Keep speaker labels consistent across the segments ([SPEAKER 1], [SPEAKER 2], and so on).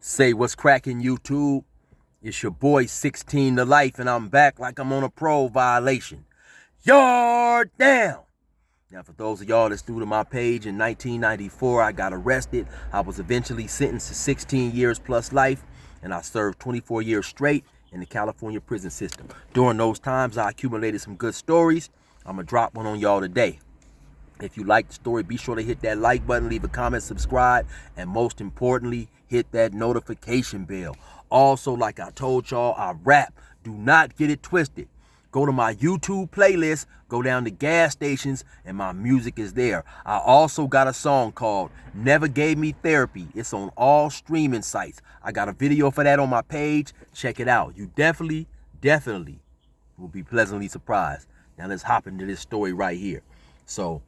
[SPEAKER 1] Say what's cracking, YouTube? It's your boy 16 to life, and I'm back like I'm on a parole violation. Yard down! Now, for those of y'all that's new to my page, in 1994, I got arrested. I was eventually sentenced to 16 years plus life, and I served 24 years straight in the California prison system. During those times, I accumulated some good stories. I'm going to drop one on y'all today. If you like the story, be sure to hit that like button, leave a comment, subscribe, and most importantly, hit that notification bell. Also, like I told y'all, I rap. Do not get it twisted. Go to my YouTube playlist, go down to gas stations, and my music is there. I also got a song called Never Gave Me Therapy. It's on all streaming sites. I got a video for that on my page. Check it out. You definitely will be pleasantly surprised. Now let's hop into this story right here. So,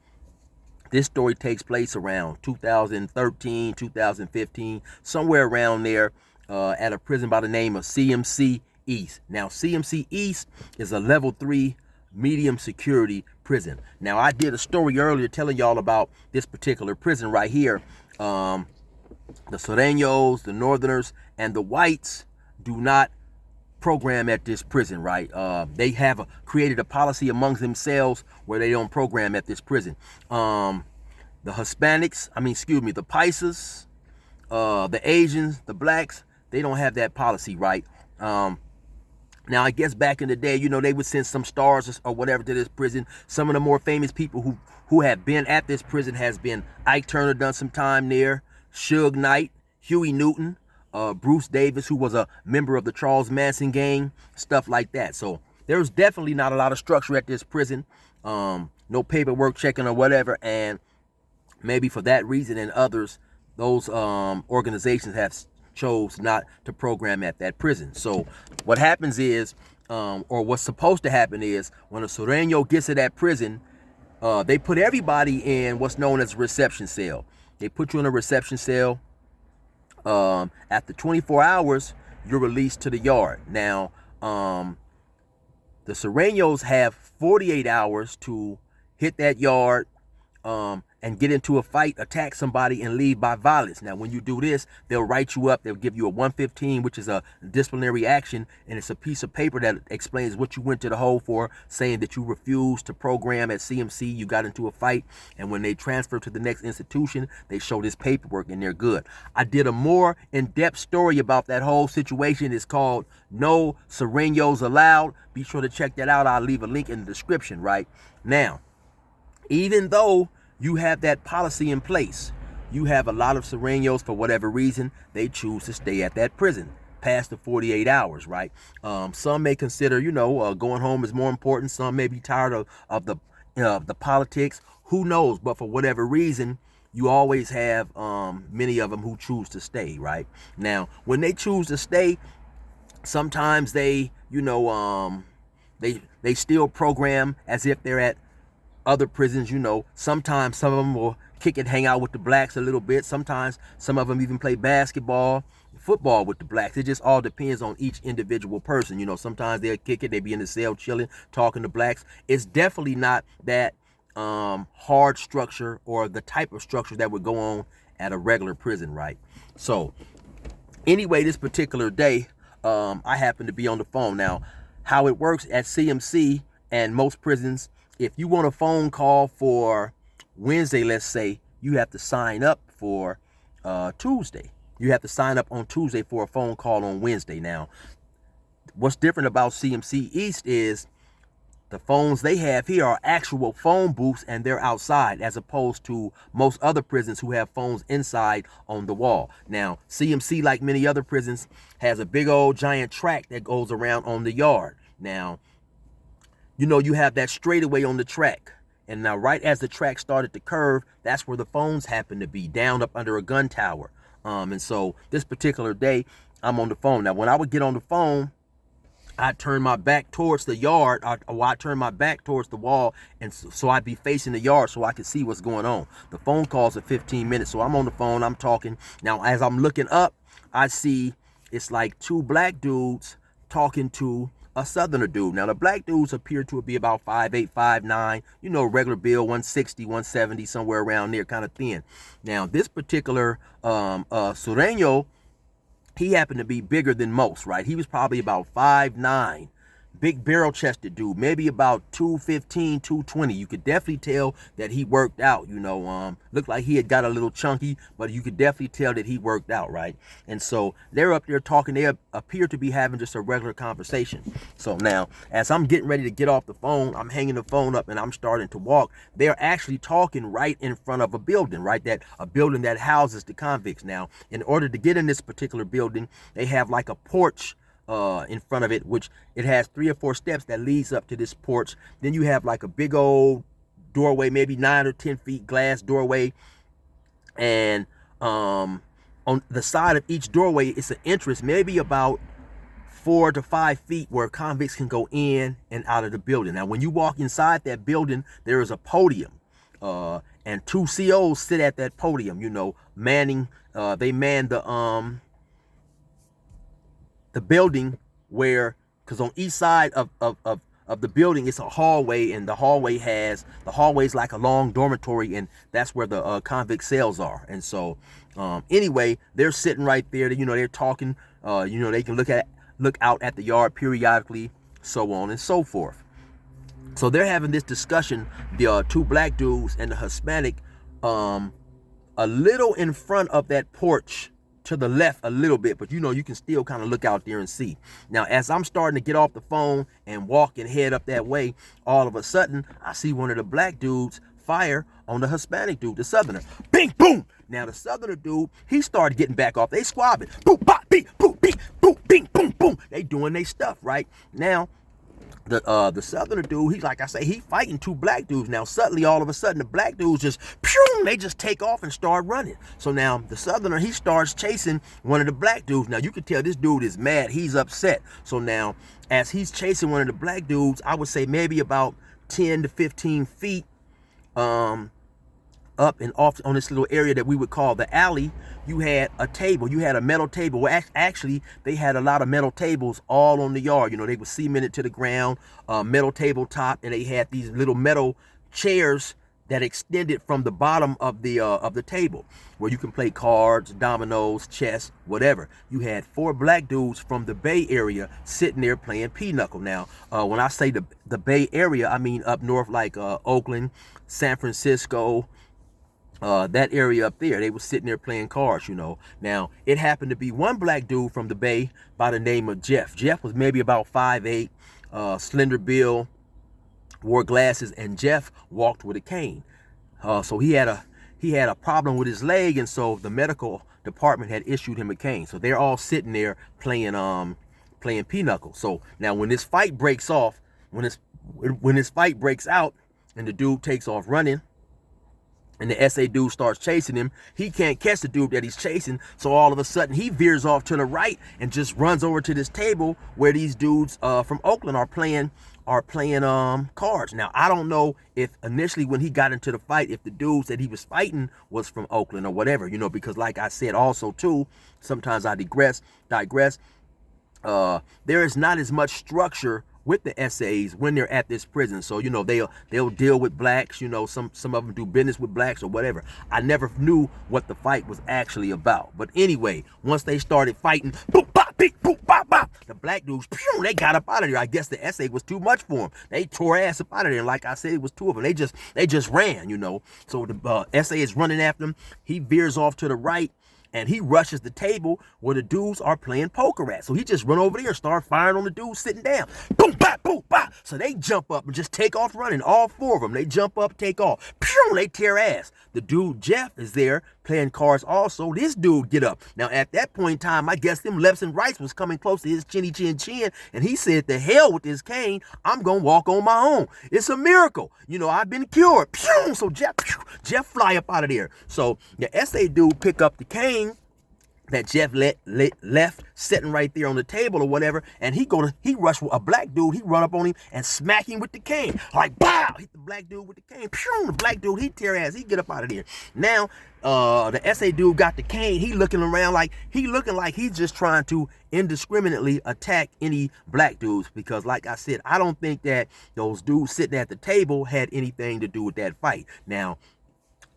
[SPEAKER 1] this story takes place around 2013, 2015, somewhere around there, at a prison by the name of CMC East. Now, CMC East is a level 3 medium security prison. Now, I did a story earlier telling y'all about this particular prison right here. The Sureños, the Northerners, and the whites do not program at this prison, right? They have created a policy amongst themselves where they don't program at this prison. The Hispanics, the Paisas, the Asians, the blacks, they don't have that policy, right? Now, I guess back in the day, they would send some stars or whatever to this prison. Some of the more famous people who have been at this prison has been Ike Turner, done some time there, Suge Knight, Huey Newton, Bruce Davis, who was a member of the Charles Manson gang, stuff like that. So there's definitely not a lot of structure at this prison. No paperwork checking or whatever. And maybe for that reason and others, those organizations have chose not to program at that prison. So what happens is, or what's supposed to happen is, when a Sureño gets to that prison, they put everybody in what's known as a reception cell. They put you in a reception cell. After 24 hours, you're released to the yard. Now, the Sureños have 48 hours to hit that yard and get into a fight, attack somebody, and leave by violence. Now, when you do this, they'll write you up. They'll give you a 115, which is a disciplinary action, and it's a piece of paper that explains what you went to the hole for, saying that you refused to program at CMC, you got into a fight, and when they transfer to the next institution, they show this paperwork, and they're good. I did a more in-depth story about that whole situation. It's called No Sureños Allowed. Be sure to check that out. I'll leave a link in the description, right? Now, even though you have that policy in place, you have a lot of Sureños, for whatever reason, they choose to stay at that prison past the 48 hours, right? Some may consider, going home is more important. Some may be tired of the politics. Who knows? But for whatever reason, you always have many of them who choose to stay, right? Now, when they choose to stay, sometimes they still program as if they're at other prisons. Sometimes some of them will kick and hang out with the blacks a little bit. Sometimes some of them even play basketball, football with the blacks. It just all depends on each individual person. Sometimes they'll kick it, they be in the cell chilling, talking to blacks. It's definitely not that hard structure or the type of structure that would go on at a regular prison, right? So anyway, this particular day, I happened to be on the phone. Now, how it works at CMC and most prisons, if you want a phone call for Wednesday, let's say, you have to sign up for Tuesday. You have to sign up on Tuesday for a phone call on Wednesday. Now, what's different about CMC East is the phones they have here are actual phone booths, and they're outside, as opposed to most other prisons who have phones inside on the wall. Now, CMC, like many other prisons, has a big old giant track that goes around on the yard. Now, you have that straightaway on the track. And now, right as the track started to curve, that's where the phones happen to be, down up under a gun tower. And so this particular day, I'm on the phone. Now, when I would get on the phone, I turn my back towards the yard, or I turn my back towards the wall, and so I'd be facing the yard so I could see what's going on. The phone calls are 15 minutes, so I'm on the phone, I'm talking. Now, as I'm looking up, I see it's like two black dudes talking to a southerner dude. Now, the black dudes appear to be about 5'8", 5'9", regular build, 160, 170, somewhere around there, kind of thin. Now, this particular Sureño He happened to be bigger than most, right? He was probably about 5'9", big barrel-chested dude, maybe about 215, 220. You could definitely tell that he worked out, looked like he had got a little chunky, but you could definitely tell that he worked out, right? And so they're up there talking. They appear to be having just a regular conversation. So now, as I'm getting ready to get off the phone, I'm hanging the phone up and I'm starting to walk. They're actually talking right in front of a building, right? A building that houses the convicts. Now, in order to get in this particular building, they have like a porch in front of it, which it has 3 or 4 steps that leads up to this porch. Then you have like a big old doorway, maybe 9 or 10 feet glass doorway, and on the side of each doorway it's an entrance, maybe about 4 to 5 feet, where convicts can go in and out of the building. Now, when you walk inside that building, there is a podium, and 2 COs sit at that podium, manning. They man the building, because on each side of the building it's a hallway, and the hallway's like a long dormitory, and that's where the convict cells are. And so anyway, they're sitting right there. They're talking. They can look out at the yard periodically, so on and so forth. So they're having this discussion, the 2 black dudes and the Hispanic, a little in front of that porch, to the left a little bit, but you can still kind of look out there and see. Now, as I'm starting to get off the phone and walk and head up that way, all of a sudden I see one of the black dudes fire on the Hispanic dude, the Southerner. Bing, boom. Now the Southerner dude, he started getting back off. They squabbing. Boom, bop, beep, boom, beep, boom, bing, boom, boom. They doing their stuff, right? Now, the Southerner dude, he's like I say, he fighting 2 black dudes. Now suddenly, all of a sudden, the black dudes just they just take off and start running. So now the Southerner, he starts chasing one of the black dudes. Now you can tell this dude is mad, he's upset. So now, as he's chasing one of the black dudes, I would say maybe about 10 to 15 feet up and off on this little area that we would call the alley, you had a table. You had a metal table. Well, actually, they had a lot of metal tables all on the yard. They were cemented to the ground, metal tabletop, and they had these little metal chairs that extended from the bottom of the table, where you can play cards, dominoes, chess, whatever. You had 4 black dudes from the Bay Area sitting there playing pinochle. Now, when I say the Bay Area, I mean up north, like Oakland, San Francisco, that area up there. They were sitting there playing cards. Now, it happened to be one black dude from the Bay by the name of Jeff. Jeff was maybe about 5'8", slender build, wore glasses, and Jeff walked with a cane. So he had a problem with his leg, and so the medical department had issued him a cane. So they're all sitting there playing pinochle. So now, when this fight breaks off, when this fight breaks out, and the dude takes off running, and the SA dude starts chasing him, he can't catch the dude that he's chasing. So all of a sudden, he veers off to the right and just runs over to this table where these dudes from Oakland are playing cards. Now, I don't know if initially when he got into the fight, if the dudes that he was fighting was from Oakland or whatever, because like I said also too, sometimes I digress. There is not as much structure with the SAs when they're at this prison. So, they'll deal with blacks, some of them do business with blacks or whatever. I never knew what the fight was actually about. But anyway, once they started fighting, boop, bop, beep, boop, bop, bop, the black dudes, they got up out of there. I guess the SA was too much for them. They tore ass up out of there. And like I said, it was 2 of them. They just ran, So the SA is running after him. He veers off to the right, and he rushes the table where the dudes are playing poker at. So he just run over there and start firing on the dudes sitting down. Boom, bop, boom, bop. So they jump up and just take off running. All 4 of them. They jump up, take off. Pew, they tear ass. The dude, Jeff, is there playing cards also. This dude get up. Now, at that point in time, I guess them lefts and rights was coming close to his chinny chin. And he said, the hell with this cane. I'm going to walk on my own. It's a miracle. I've been cured. Pew. So Jeff fly up out of there. So the SA dude pick up the cane that Jeff left sitting right there on the table or whatever, and he rush with a black dude. He run up on him and smack him with the cane, like bow, hit the black dude with the cane. Pew, the black dude, he tear ass, he get up out of there. Now the SA dude got the cane. He looking around like he's just trying to indiscriminately attack any black dudes, because like I said, I don't think that those dudes sitting at the table had anything to do with that fight. Now,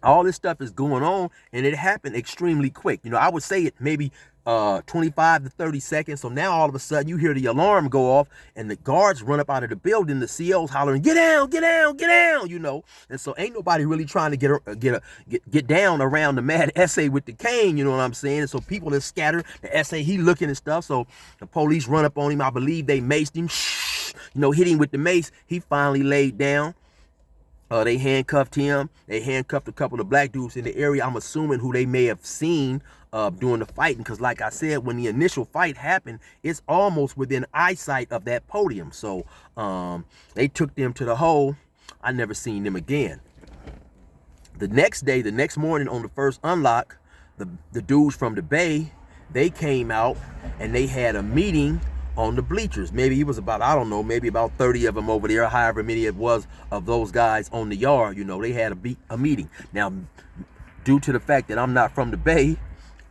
[SPEAKER 1] all this stuff is going on, and it happened extremely quick. I would say it maybe 25 to 30 seconds. So now all of a sudden you hear the alarm go off and the guards run up out of the building. The CO's hollering, get down, get down, get down, you know. And so ain't nobody really trying to get down around the mad SA with the cane, you know what I'm saying? And so people are scattered. The SA, he looking and stuff. So the police run up on him. I believe they maced him, you know, hit him with the mace. He finally laid down. They handcuffed him. They handcuffed a couple of black dudes in the area, I'm assuming, who they may have seen during the fighting. Because like I said, when the initial fight happened, it's almost within eyesight of that podium. So they took them to the hole. I never seen them again. The next day, the next morning on the first unlock, the dudes from the Bay, they came out and they had a meeting on the bleachers. Maybe it was about, I don't know, maybe about 30 of them over there, however many it was of those guys on the yard, you know, they had a meeting. Now, due to the fact that I'm not from the Bay,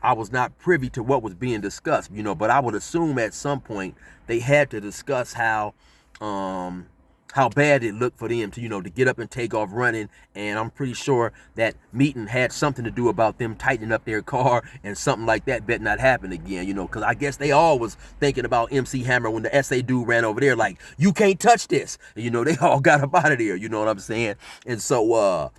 [SPEAKER 1] I was not privy to what was being discussed, you know, but I would assume at some point they had to discuss how bad it looked for them to, you know, to get up and take off running. And I'm pretty sure that meeting had something to do about them tightening up their car, and something like that better not happen again, you know, because I guess they all was thinking about MC Hammer when the SA dude ran over there like, you can't touch this. And, you know, they all got up out of there, you know what I'm saying? And so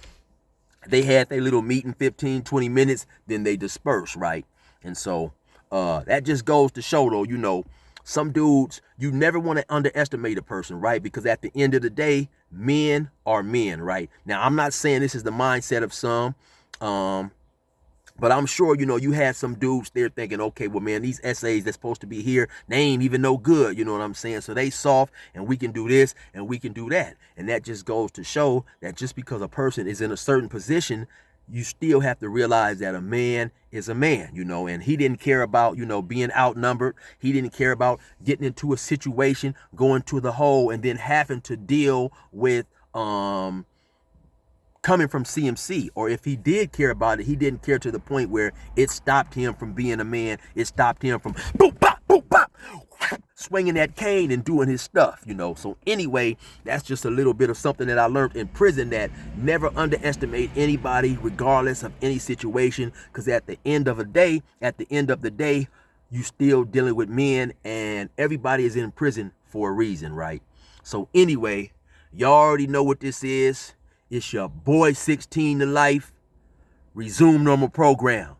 [SPEAKER 1] they had their little meeting, 15, 20 minutes, then they dispersed, right? And so that just goes to show, though, you know, some dudes, you never want to underestimate a person, right? Because at the end of the day, men are men, right? Now, I'm not saying this is the mindset of some, but I'm sure, you know, you had some dudes there thinking, okay, well, man, these SAs that's supposed to be here, they ain't even no good, you know what I'm saying? So they soft, and we can do this, and we can do that. And that just goes to show that just because a person is in a certain position, you still have to realize that a man is a man, you know, and he didn't care about, you know, being outnumbered. He didn't care about getting into a situation, going to the hole, and then having to deal with coming from CMC. Or if he did care about it, he didn't care to the point where it stopped him from being a man. It stopped him from boop, bop, boop, bop, swinging that cane and doing his stuff, you know. So anyway, that's just a little bit of something that I learned in prison, that never underestimate anybody regardless of any situation, because at the end of the day, you still dealing with men, and everybody is in prison for a reason, right? So anyway, y'all already know what this is. It's your boy 16 to life. Resume normal program.